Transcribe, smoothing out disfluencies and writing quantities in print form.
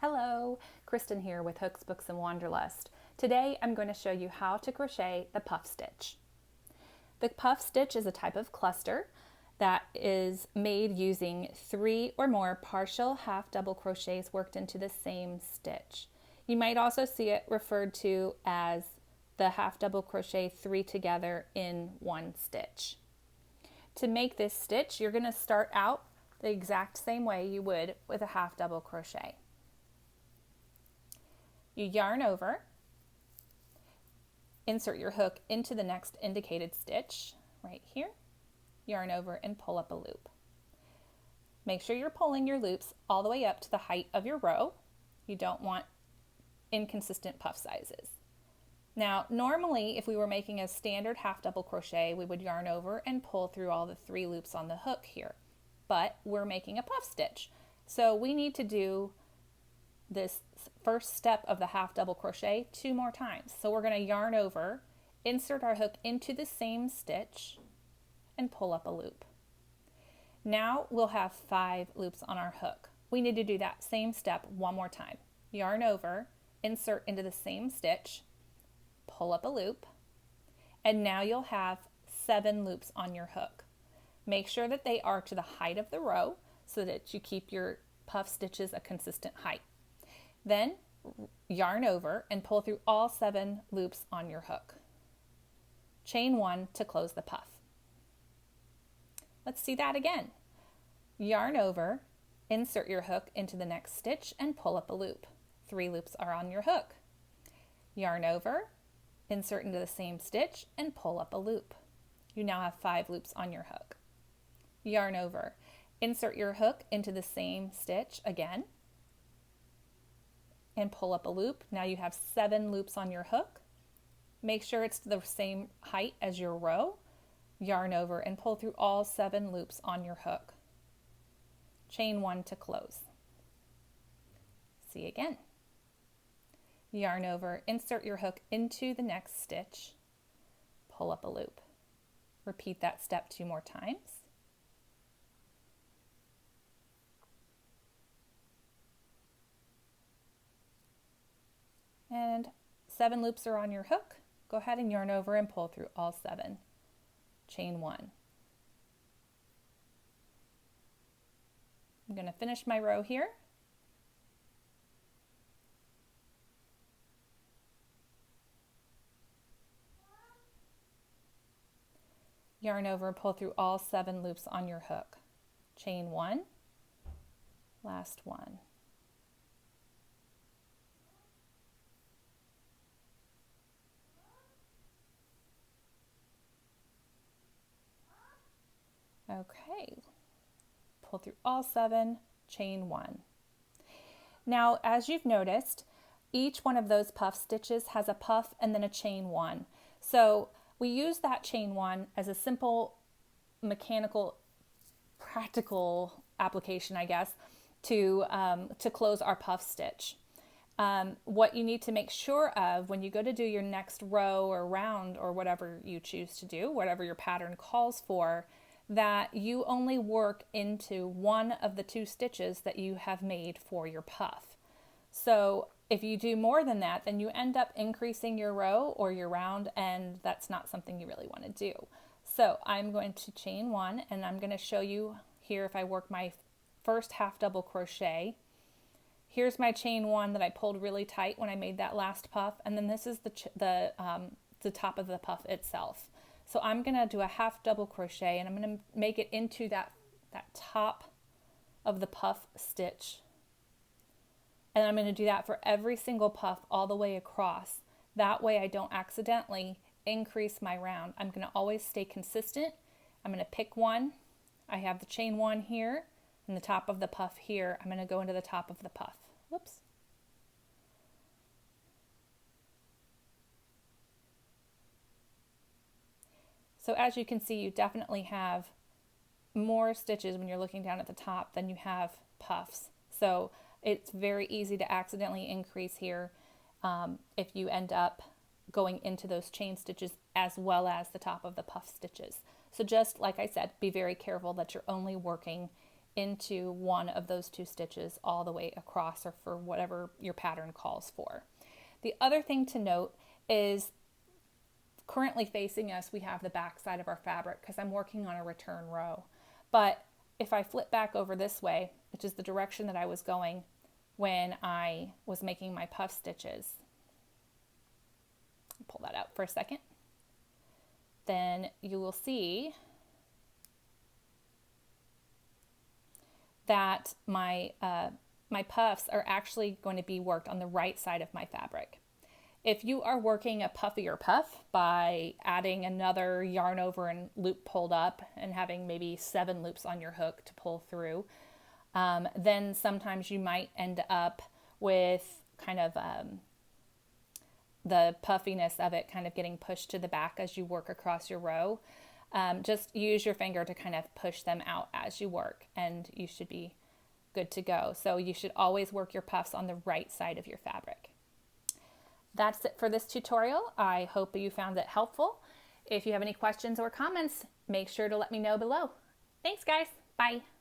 Hello, Kristen here with Hooks, Books, and Wanderlust. Today I'm going to show you how to crochet the puff stitch. The puff stitch is a type of cluster that is made using 3 or more partial half double crochets worked into the same stitch. You might also see it referred to as the half double crochet 3 together in one stitch. To make this stitch, you're going to start out the exact same way you would with a half double crochet. You yarn over, insert your hook into the next indicated stitch right here, yarn over and pull up a loop. Make sure you're pulling your loops all the way up to the height of your row. You don't want inconsistent puff sizes. Now, normally if we were making a standard half double crochet, we would yarn over and pull through all the 3 loops on the hook here, but we're making a puff stitch. So we need to do this first step of the half double crochet 2 more times. So we're going to yarn over, insert our hook into the same stitch, and pull up a loop. Now we'll have 5 loops on our hook. We need to do that same step 1 more time. Yarn over, insert into the same stitch, pull up a loop, and now you'll have 7 loops on your hook. Make sure that they are to the height of the row so that you keep your puff stitches a consistent height. Then yarn over and pull through all 7 loops on your hook. Chain 1 to close the puff. Let's see that again. Yarn over, insert your hook into the next stitch and pull up a loop. 3 loops are on your hook. Yarn over, insert into the same stitch and pull up a loop. You now have 5 loops on your hook. Yarn over, insert your hook into the same stitch again, and pull up a loop. Now you have 7 loops on your hook. Make sure it's the same height as your row. Yarn over and pull through all 7 loops on your hook. Chain 1 to close. See again. Yarn over, insert your hook into the next stitch, pull up a loop. Repeat that step 2 more times. And 7 loops are on your hook. Go ahead and yarn over and pull through all 7. Chain 1. I'm going to finish my row here. Yarn over, pull through all 7 loops on your hook. Chain 1, last one. Okay, pull through all 7, chain 1. Now, as you've noticed, each one of those puff stitches has a puff and then a chain 1. So we use that chain 1 as a simple mechanical, practical application, I guess, to close our puff stitch. What you need to make sure of when you go to do your next row or round or whatever you choose to do, whatever your pattern calls for, that you only work into one of the 2 stitches that you have made for your puff. So if you do more than that, then you end up increasing your row or your round, and that's not something you really want to do. So I'm going to chain 1, and I'm going to show you here if I work my first half double crochet. Here's my chain 1 that I pulled really tight when I made that last puff, and then this is the top of the puff itself. So I'm going to do a half double crochet, and I'm going to make it into that top of the puff stitch. And I'm going to do that for every single puff all the way across. That way I don't accidentally increase my round. I'm going to always stay consistent. I'm going to pick one. I have the chain 1 here and the top of the puff here. I'm going to go into the top of the puff. Whoops. So as you can see, you definitely have more stitches when you're looking down at the top than you have puffs. So it's very easy to accidentally increase here if you end up going into those chain stitches as well as the top of the puff stitches. So just like I said, be very careful that you're only working into one of those 2 stitches all the way across, or for whatever your pattern calls for. The other thing to note is currently facing us, we have the back side of our fabric because I'm working on a return row. But if I flip back over this way, which is the direction that I was going when I was making my puff stitches, pull that out for a second, then you will see that my puffs are actually going to be worked on the right side of my fabric. If you are working a puffier puff by adding another yarn over and loop pulled up and having maybe 7 loops on your hook to pull through, then sometimes you might end up with kind of the puffiness of it kind of getting pushed to the back as you work across your row. Just use your finger to kind of push them out as you work, and you should be good to go. So you should always work your puffs on the right side of your fabric. That's it for this tutorial. I hope you found it helpful. If you have any questions or comments, make sure to let me know below. Thanks, guys. Bye.